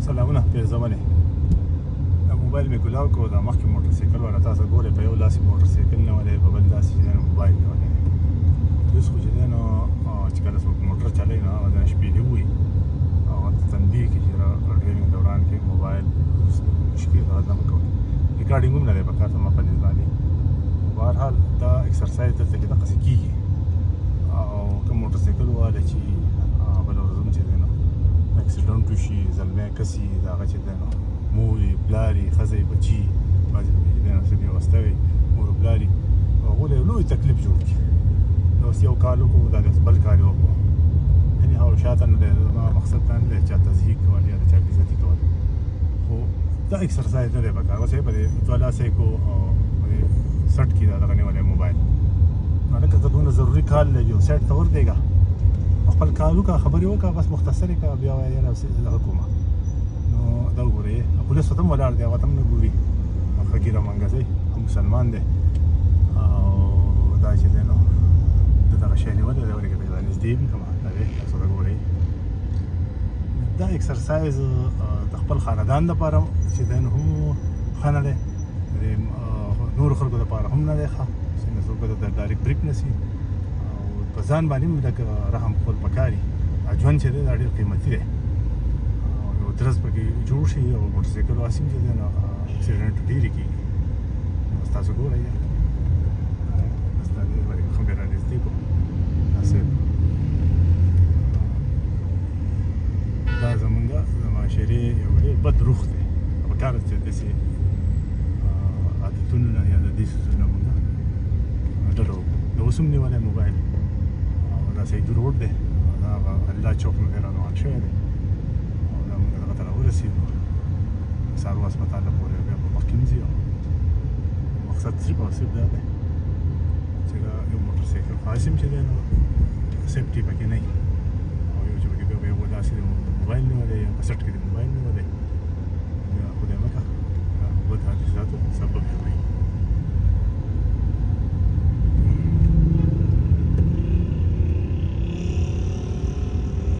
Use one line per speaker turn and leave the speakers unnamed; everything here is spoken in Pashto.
سلامونه پیر زمانه دا موبایل مې کولاو کو دا مخکې موټر سایکل والا تاسو ګورئ په یو لاس موټر سایکل نه ولې په بل لاس یې موبایل نه ولې اوس خو چې دی نو چې کله څوک موټر چلوي نو هغه د شپې دې ووي او ورته تنبیه کړي چې ډرایوینګ دوران کې موبایل مشکل نه مه کوئ ریکارډینګ هم نه دی پکار زما په نظر باندې بهرحال دا اکسرسایز دلته کې دقسې کېږي او کوم موټر سایکل والا چې بله ورځ هم چې دی نو اکسیډنټ وشي زلمی کسي د هغه چې دی نو مور یې پلار یې ښځه یې بچي بعضې پکې چې دی نو څه بېوسته وي مور و پلار یې هغو له یو لوی تکلیف جوړ کړي نو اوس یو کال وکړو دا بل کار یې وکړو یعنې هغه شاته نه دی زما مقصد دا نه دی چا تضحیق کول یا د چا بېزتي کول خو دا اکسرسایز نه دی پکار اوس یې په دې دوه لاسه یې کو او په دې سټ کې دا دغه نیولی موبایل نو لکه که دونه ضروري کار دی یو سیټ ته وردېږه خپل کار وکړه خبرې وکړه بس مختصر یې کړه بیا وایه یاره دغه کومه نو دا وګورئ پولیس ورته هم ولاړ دی هغه ته هم نه ګوري ښه ګیره منګزی مسلمان دی او دا چې دی نو د دغه شی نیولی دی ولې که دا نږدې وي که ما دا دی تاسو ته ګورئ دا اکسرسایز د خپل خاندان دپاره چې دی نو هم ښه نه دی د نورو خلکو دپاره هم نه دی ښه څنګه څوک به د ډایرکټ بریک نیسي په ځان باندې هم لکه رحم کول پکار وي ژوند چې دی دا ډېر قیمتي دی او یو درز پکې جوړ شي او موټر سایکل واسې هم چې دی نو اکسیډنټ ډېرې کېږي بس تاسو ګورئ بس دا دې باندې ښه مې رانږدې کړو داسې دا زمونږ د معاشرې یو ډېر بد روح دی پکار ده چې داسې عادتونو نه یا د دې څیزونو مونږ ډډه وکړو د اوس هم نیولی موبایل دا سیدو روډ دی دا هغه الله چوک نه دی را روان شوی دی او دا مونږ دغه ته راورسېدو سارو هسپتال ته پورې بیا به مخکې نه ځي او مقصد صرف او صرف دا دی چې دا یو موټر سایکل خاص هم چې دی نو سیفټي پکې نه وي او یو چې پکې بیا به یو داسې موبایل نیولی یا په سټ کې د موبایل نیولی بیا خدای مکړه بد حادثاتو سبب جوړوي